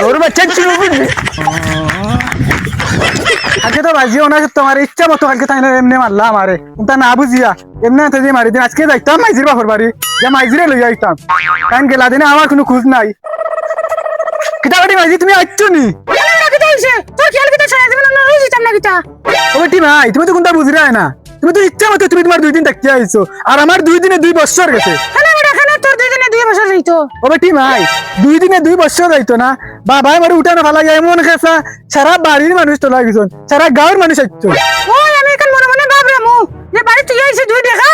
ওর বাচ্চা ছিল বুঝলি আজকে তো বাজিও না তোমার ইচ্ছা মতো কালকে তাই না এমনি মারলা আমারে তা না বুঝিয়া এমনি তো যে মারি দিন আজকে যাইতাম মাইজির বাপর বাড়ি যে মাইজিরে লই যাইতাম কারণ গেলা দিনে আমার কোনো খোঁজ নাই কিতাবাটি মাইজি তুমি আইছো নি তোর খেয়াল কিতা ছাড়া দিবেন না রোজ ইতাম না কিতা ও বেটি ভাই তুমি তো কোনটা বুঝি না তুমি তো ইচ্ছা মতো তুমি তোমার 2 দিন থাকি আইছো আর আমার 2 দিনে 2 বছর গেছে তোর 2 দিনে 2 বছর যাইতো ও বেটি ভাই 2 দিনে 2 বছর যাইতো না বাবা আমারে উঠানো ভালা যায় এমন খেসা সারা বাড়ির মানুষ তো লাগিছন সারা গাঁয়ের মানুষ আইতো ওই আমি এখন মনে মনে ভাবরে মু যে বাড়ি তুই আইছিস দুই দেখা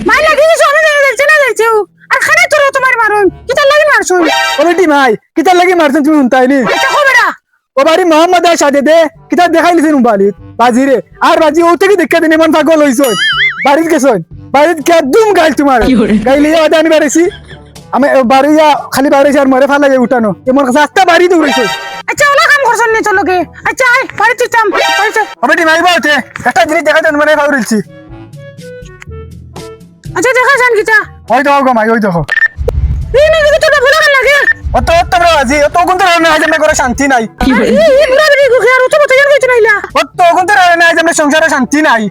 মাই লাগিস আমি যাইছে না যাইছো আর খানে তোর তোমার মারুন কিতা লাগি মারছুন ও বেটি ভাই কিতা লাগি মারছুন তুমি হুনতাইনি আচ্ছা কো বেটা ও বাড়ি মোহাম্মদ সাদে দে কিতা দেখাইলিছেন মোবাইলত বাজিরে আর বাজি ও থেকে দেখা দিনে মন পাগল হইছন বাড়িত গেছন বাড়িত কে দুম গাইল তোমার গাইলে আদা আমি বাড়িছি আমি বাড়িয়া খালি বাড়িছি আর মরে ফালা যায় উঠানো এমন রাস্তা বাড়ি দৌড়াইছো আচ্ছা ওলা কাম করছন নি চলকে আচ্ছা আই বাড়িতে চাম বাড়িতে বেটি ভাই বাউতে একটা জিনিস দেখা দেন মানে ফাউরিলছি আচ্ছা দেখা যান কিটা ওই তো গো মাই ওই দেখো এই না কি তোরা ভুলা লাগে অত তোমরা আজি অত কোন তোরা না আজ আমরা করে শান্তি নাই এই বুড়া বুড়ি গো আর অত বত জান কইছ নাইলা অত কোন তোরা না আজ আমরা সংসারে শান্তি নাই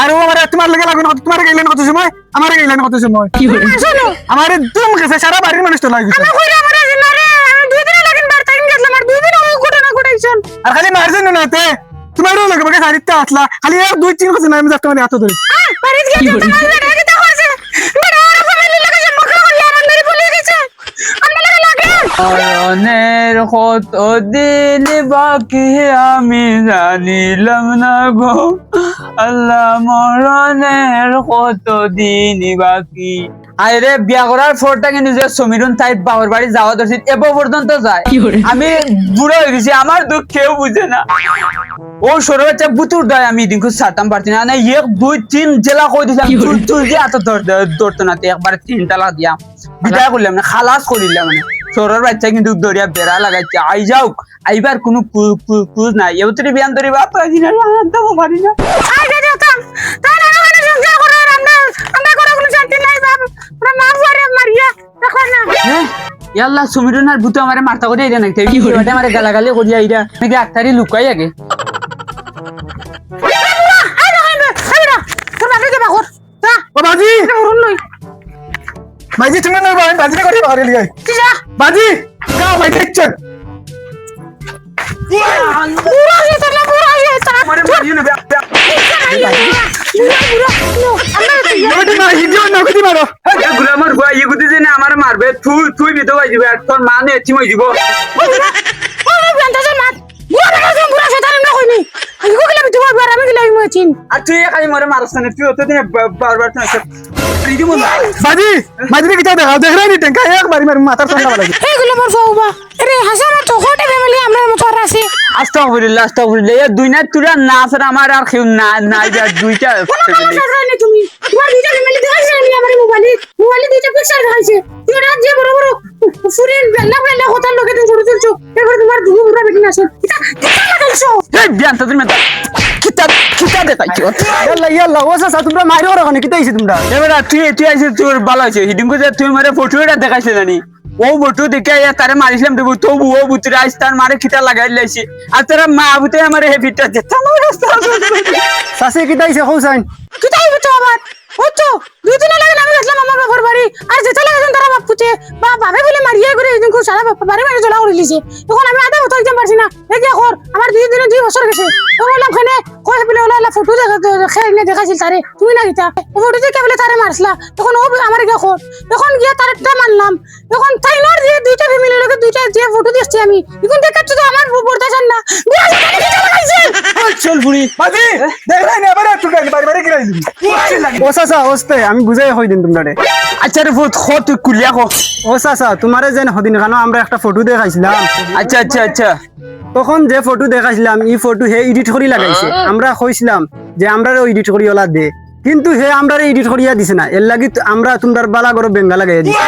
আর ও আমার তোমার লাগে লাগুন তোমার গাইলেন কত সময় আমার গাইলেন কত সময় আমার একদম গেছে সারা বাড়ির মানুষ তো লাগিছে আমার কইরা আমার মারে আমি 2 দিন লাগিন বার টাইম গেছলাম আর 2 দিন ও ঘটনা ঘটাইছেন আর খালি মারছেন না তে তোমারও লাগে বকে সারিতে আসলা খালি এক 2-3 কথা না আমি যাতে মানে হাত ধরে বাড়িতে গিয়ে তো মারবে না কি তা করছে বড় আর ফ্যামিলি লাগে যে মকরা করলে আর আন্দারি বলে গেছে আমরা লাগে মরণের কত দিন বাকি আমি জানিলাম না গো আল্লাহ মরণের কত দিন বাকি আরে বিয়া করার ফোরটা কিন্তু যে সমীরুন তাই বাবার বাড়ি যাওয়া দরছি এ পর্যন্ত যায় আমি বুড়ো হয়ে গেছি আমার দুঃখ কেউ বুঝে না ও সরো বাচ্চা বুতুর দেয় আমি দিন খুব ছাড়তাম পারছি না না 1-2-3 জেলা কই দিলাম চুল দিয়ে এত ধরতো না একবারে 3 তালা দিয়া বিদায় করলাম না খালাস করিলাম মানে সরোর বাচ্চা কিন্তু দরিয়া বেড়া লাগাইছে আই যাও আইবার কোনো কুজ নাই এবতরি বিয়ান ধরি বাপ দিন আনতাম পারি না আই যা যেতাম তাই না মানে সংসার করে আমরা করে কোনো শান্তি নাই বাপ পুরো না পরে মারিয়া দেখো না ইয়াল্লাহ সুমিরুন আর ভূত আমারে মারতা করে আইরা নাকি কি হইছে আমারে গালাগালি করিয়া আইরা নাকি ডাক্তারি লুকাই আগে বাজি তুমি না বাজি করে বাড়ি লিয়ে বাজি কা ভাই দেখছেন পুরো ये तरला পুরো ये আমারে মারিও না পুরো হিডিও না কইতে মারো গুলা আমার ভাই ইগুদি যে না আমারে মারবে তুই বিতো ভাই দিবে আর তোর মা নে চিমই দিব ওরে বেন্দাজ মার পুরো শয়তান না কইনি ইগো গলা বিতো ভাই আমি গলা ইমাচিন আর তুই খালি মরে মারছ না তুই অত দিন বারবার তো বাজি বাজি কি দেখা দেখ রানি টেঙ্কা এক বাড়ি মার মাথার ঠান্ডা লাগে এগুলো মোর বাবা আরে হাসানা তো কোটে ফ্যামিলি আমরা মতো আছে আস্তাগফিরুল্লাহ এই দুই না তুরা না স্যার আমার আর কেউ না নাই যা দুইটা ফ্যামিলি তুমি তোমার দুইটা ফ্যামিলি দেখাইছ আমি আমার মোবাইলে দুইটা পিকচার দেখাইছে তুই রাত যে বড় বড় ফুরিন বেলা কথা লোকে তুমি ফটো তুলছো এরপর তোমার দুগু বুড়া বেটি না আছে কিটা লাগাইছো এই বিয়ান তো তুমি কিটা দেখাইছো ইয়াল্লাহ ওসা তোমরা মারিও রাখনি কিটা আইছে তোমরা এবারে তুই আইছিস তোর ভালো আছে হিডিঙ্গো যে তুই মারে ফটোটা দেখাইছ জানি ও ফটো দেখে তারে মারিছিলাম দেব তো ও বুতরে আইস্তান মারে কিটা লাগাই লাইছি আর তোরা মা বুতে আমারে হে ভিটা যেতা না সাসে কিটা আইছে হোসাইন কিটা আইবে তো আবার ও তো দুই দিন লাগে আমি গেছলাম আমার বাবার বাড়ি আর যেতে লাগাছেন তারা বাপ পুতে বা বাবে বলে মারিয়া করে এদিন কো সারা বাড়ি বাড়ি জ্বলা করে লিছে তখন আমি আদা হতো একদম পারছি না এই যে কর আমার 2 দিনে 2 বছর গেছে তো বললাম খানে কই বলে ওলা ফটো দেখাইলে দেখাইছিল তারে তুমি না গিতা ও ফটো দেখে বলে তারে মারছলা তখন ও আমার গিয়া কর তখন গিয়া তারটা মারলাম তখন তাইনোর যে দুইটা ফ্যামিলি লোকে দুইটা যে ফটো দেখছি আমি এখন দেখাচ্ছ তো আমার বর্দাশান না গুয়া জানি কি লাগাইছে চল বুড়ি বাজি দেখ রানি আবার তুই বাড়ি বাড়ি গিরাইলি ওসা ওস্তে আমি বুঝাই হই দিন তোমরা আচ্ছা রে ফটো খত কুলিয়া কো ওসা তোমারে যেন হদিন খানো আমরা একটা ফটো দেখাইছিলাম আচ্ছা তখন যে ফটো দেখাইছিলাম এই ফটো হে এডিট করি লাগাইছে আমরা কইছিলাম যে আমরা এডিট করি ওলা দে কিন্তু হে আমরা এডিট করিয়া দিছে না এর লাগি আমরা তোমরা বালা গরো বেঙ্গা লাগাইয়া দিছি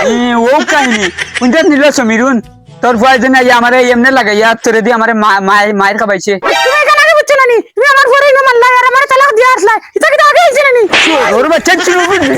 ও কাহিনী কোনটা নিল সমীরুন তোর ভয় জানা আমারে এমনে লাগাইয়া তোরে দি আমারে মায়ের খাবাইছে তুমি কেন আগে বুঝছ না নি তুমি আমার ঘরে ইনো মারলা আর আমার তালাক দিয়া আসলা এটা কি আগে হইছে না নি ওর বাচ্চা ছিল বুঝলি